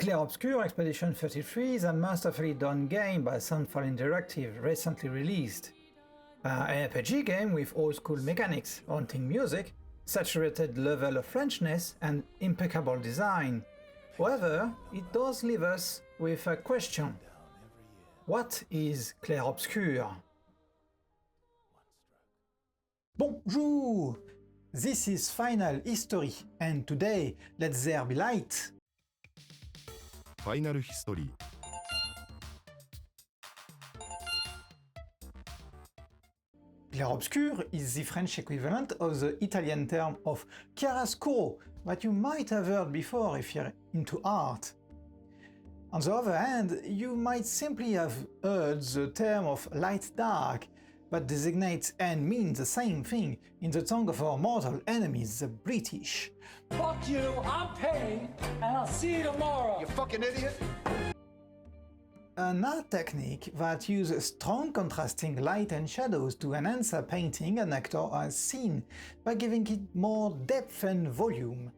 Clair Obscur Expedition 33 is a masterfully done game by Sunfall Interactive, recently released. An RPG game with old-school mechanics, haunting music, saturated level of Frenchness, and impeccable design. However, it does leave us with a question. What is Clair Obscur? Bonjour! This is Final History, and today, let there be light! Final History. Clair Obscur is the French equivalent of the Italian term of chiaroscuro that you might have heard before if you're into art. On the other hand, you might simply have heard the term of light-dark, that designates and means the same thing in the tongue of our mortal enemies, the British. Fuck you, I'm paying, and I'll see you tomorrow. You fucking idiot! An art technique that uses strong contrasting light and shadows to enhance a painting an actor has seen by giving it more depth and volume.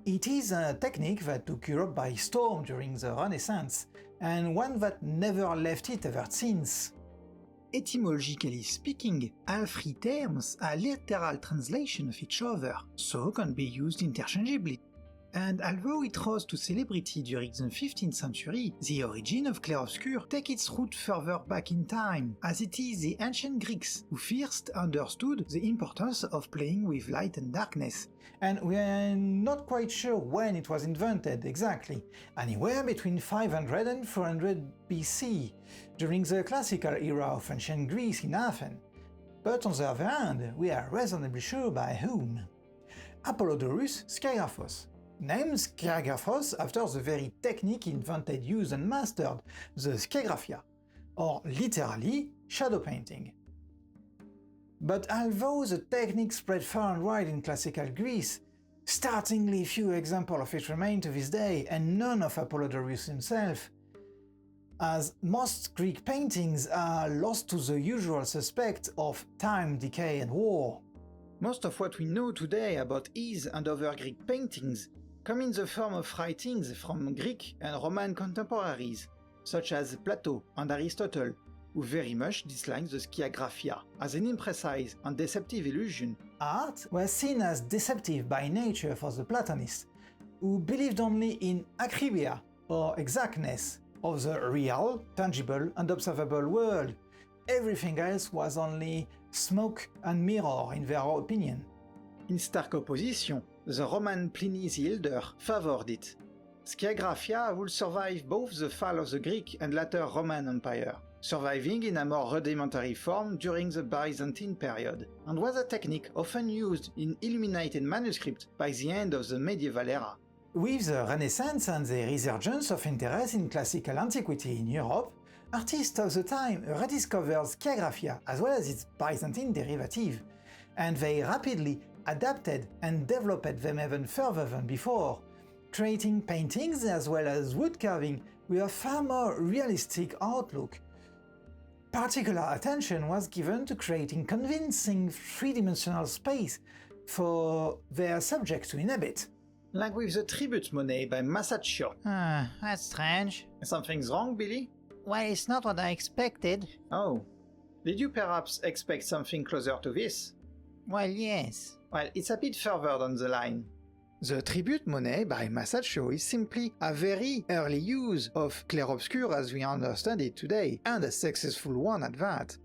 It is a technique that took Europe by storm during the Renaissance, and one that never left it ever since. Etymologically speaking, all three terms are literal translation of each other, so can be used interchangeably. And although it rose to celebrity during the 15th century, the origin of Clair Obscur takes its root further back in time, as it is the ancient Greeks who first understood the importance of playing with light and darkness. And we're not quite sure when it was invented exactly, anywhere between 500 and 400 BC, during the classical era of ancient Greece in Athens. But on the other hand, we are reasonably sure by whom. Apollodorus Skygraphos. Named Skygraphos after the very technique invented, used and mastered, the skygraphia, or literally shadow painting. But although the technique spread far and wide in classical Greece, startlingly few examples of it remain to this day, and none of Apollodorus himself, as most Greek paintings are lost to the usual suspect of time, decay and war. Most of what we know today about his and other Greek paintings come in the form of writings from Greek and Roman contemporaries, such as Plato and Aristotle, who very much disliked the skygraphia as an imprecise and deceptive illusion. Art was seen as deceptive by nature for the Platonists, who believed only in akribia, or exactness, of the real, tangible and observable world. Everything else was only smoke and mirror in their opinion. In stark opposition, the Roman Pliny the Elder favored it. Skygraphia would survive both the fall of the Greek and later Roman Empire, surviving in a more rudimentary form during the Byzantine period, and was a technique often used in illuminated manuscripts by the end of the medieval era. With the Renaissance and the resurgence of interest in classical antiquity in Europe, artists of the time rediscovered skygraphia as well as its Byzantine derivative, and they rapidly adapted and developed them even further than before, creating paintings as well as wood carving with a far more realistic outlook. Particular attention was given to creating convincing three-dimensional space for their subjects to inhabit. Like with the tribute Monet by MacLeod. That's strange. Something's wrong, Billy? Well, it's not what I expected. Oh. Did you perhaps expect something closer to this? Well, yes. Well, it's a bit further down the line. The tribute Monet by MacLeod is simply a very early use of Clair Obscur as we understand it today, and a successful one at that.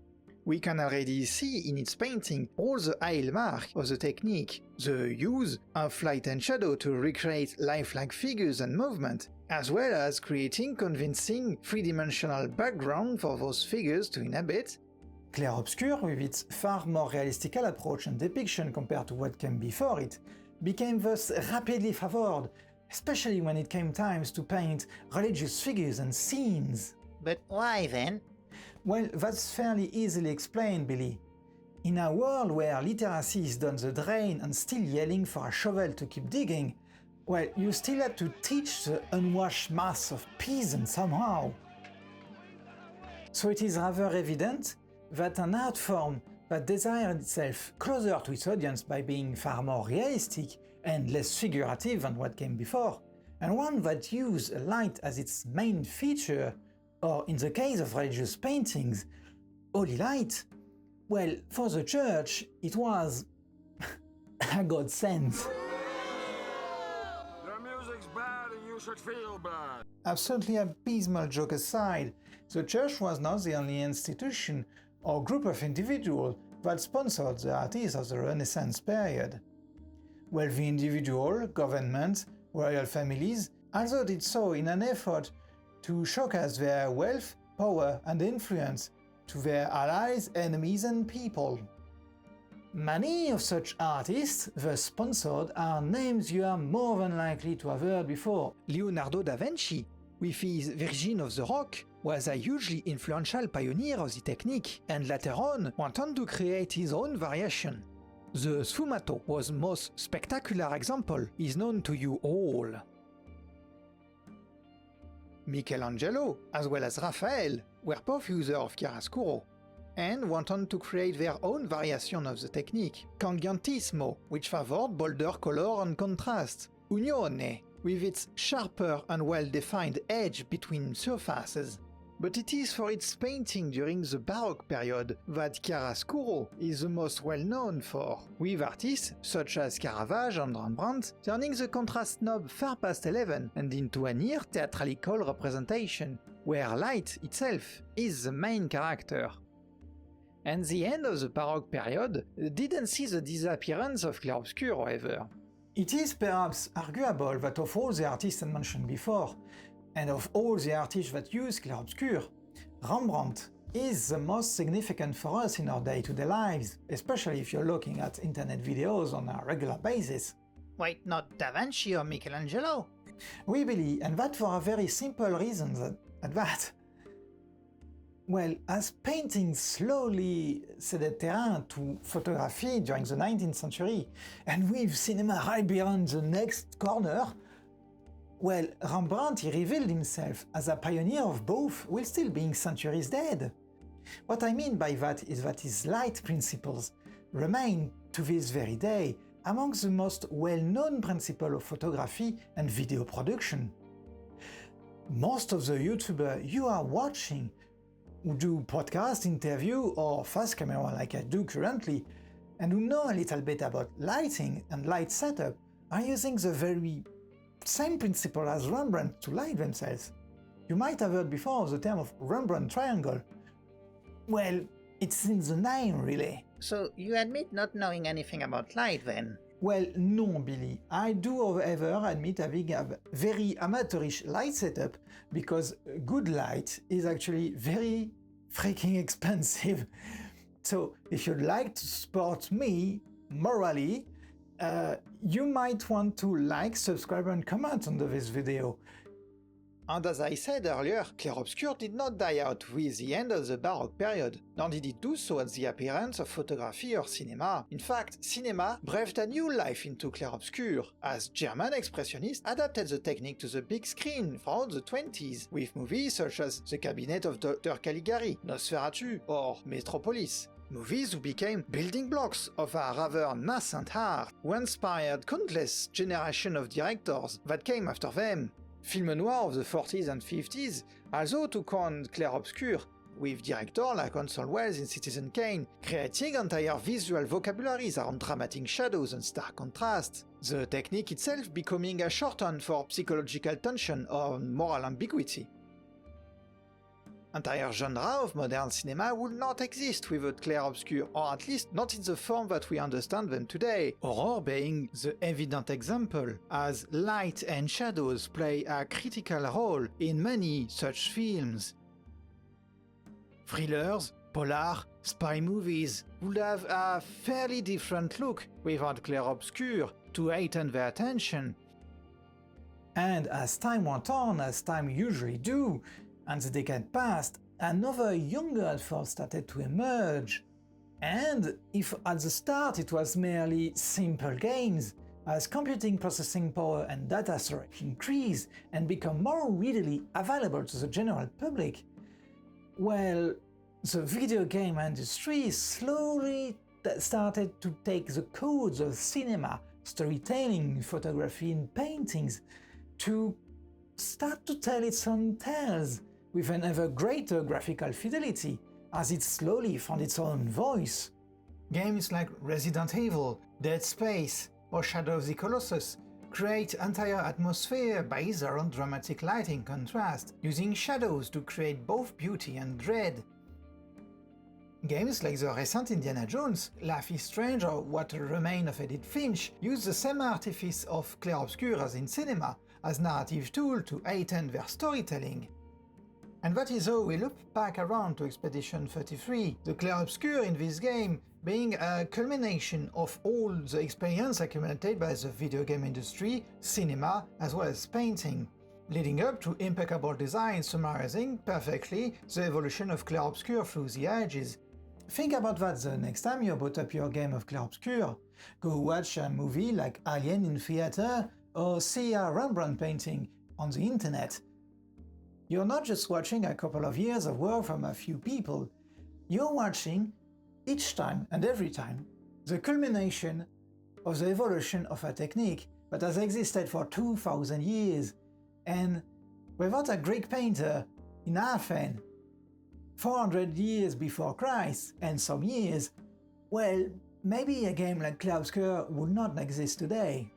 We can already see in its painting all the hallmark of the technique, the use of light and shadow to recreate lifelike figures and movement, as well as creating convincing three-dimensional background for those figures to inhabit. Clair Obscur, with its far more realistical approach and depiction compared to what came before it, became thus rapidly favored, especially when it came times to paint religious figures and scenes. But why then? Well, that's fairly easily explained, Billy. In a world where literacy is down the drain and still yelling for a shovel to keep digging, well, you still had to teach the unwashed mass of peasants somehow. So it is rather evident that an art form that desired itself closer to its audience by being far more realistic and less figurative than what came before, and one that used light as its main feature, or in the case of religious paintings, holy light, well, for the church, it was a godsend. The music's bad and you should feel bad. Absolutely abysmal joke aside, the church was not the only institution or group of individuals that sponsored the artists of the Renaissance period. Wealthy individuals, governments, royal families also did so in an effort to showcase their wealth, power and influence to their allies, enemies and people. Many of such artists thus sponsored are names you are more than likely to have heard before. Leonardo da Vinci, with his Virgin of the Rock, was a hugely influential pioneer of the technique and later on went on to create his own variation. The sfumato was most spectacular example is known to you all. Michelangelo, as well as Raphael, were both users of chiaroscuro, and went on to create their own variation of the technique, Cangiantismo, which favored bolder color and contrast, Unione, with its sharper and well-defined edge between surfaces. But it is for its painting during the Baroque period that chiaroscuro is the most well known for, with artists such as Caravage and Rembrandt turning the contrast knob far past 11 and into a near theatrical representation, where light itself is the main character. And the end of the Baroque period didn't see the disappearance of Clair Obscur, however. It is perhaps arguable that of all the artists I mentioned before, and of all the artists that use Clair Obscur, Rembrandt is the most significant for us in our day-to-day lives, especially if you're looking at internet videos on a regular basis. Wait, not Da Vinci or Michelangelo? Oui, Billy, and that for a very simple reason that. Well, as painting slowly ceded terrain to photography during the 19th century, and with cinema right behind the next corner, well, Rembrandt revealed himself as a pioneer of both while still being centuries dead. What I mean by that is that his light principles remain to this very day among the most well-known principles of photography and video production. Most of the YouTubers you are watching who do podcast interview or fast camera like I do currently, and who know a little bit about lighting and light setup, are using the very same principle as Rembrandt to light themselves. You might have heard before of the term of Rembrandt triangle. Well, it's in the name, really. So you admit not knowing anything about light then? Well, no, Billy. I do, however, admit having a very amateurish light setup because good light is actually very freaking expensive. So if you'd like to support me morally, you might want to like, subscribe and comment under this video. And as I said earlier, Clair Obscur did not die out with the end of the Baroque period, nor did it do so at the appearance of photography or cinema. In fact, cinema breathed a new life into Clair Obscur, as German expressionists adapted the technique to the big screen throughout the 20s, with movies such as The Cabinet of Dr. Caligari, Nosferatu, or Metropolis. Movies who became building blocks of a rather nascent art, who inspired countless generations of directors that came after them. Film noir of the 40s and 50s also took on Clair Obscur, with directors like Orson Welles in Citizen Kane, creating entire visual vocabularies around dramatic shadows and stark contrast, the technique itself becoming a shorthand for psychological tension or moral ambiguity. Entire genre of modern cinema would not exist without Clair Obscur, or at least not in the form that we understand them today, horror being the evident example, as light and shadows play a critical role in many such films. Thrillers, polar, spy movies would have a fairly different look without Clair Obscur to heighten their attention. And as time went on, as time usually do, and the decade passed, another younger art form started to emerge. And if at the start it was merely simple games, as computing processing power and data storage increased and become more readily available to the general public, well, the video game industry slowly started to take the codes of cinema, storytelling, photography and paintings to start to tell its own tales with an ever greater graphical fidelity as it slowly found its own voice. Games like Resident Evil, Dead Space, or Shadow of the Colossus create entire atmosphere based around dramatic lighting contrast, using shadows to create both beauty and dread. Games like the recent Indiana Jones, Life is Strange, or What Remains of Edith Finch use the same artifice of Clair Obscur as in cinema, as narrative tool to heighten their storytelling. And that is how we loop back around to Expedition 33, the Clair Obscur in this game being a culmination of all the experience accumulated by the video game industry, cinema, as well as painting, leading up to impeccable design summarizing perfectly the evolution of Clair Obscur through the ages. Think about that the next time you boot up your game of Clair Obscur. Go watch a movie like Alien in theater or see a Rembrandt painting on the internet. You're not just watching a couple of years of work from a few people, you're watching, each time and every time, the culmination of the evolution of a technique that has existed for 2000 years, and without a Greek painter in Athens 400 years before Christ and some years, well, maybe a game like Clair Obscur would not exist today.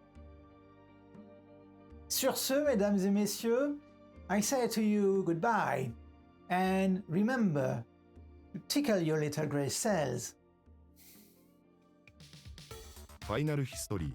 Sur ce, mesdames et messieurs, I say to you goodbye, and remember to tickle your little grey cells. Final History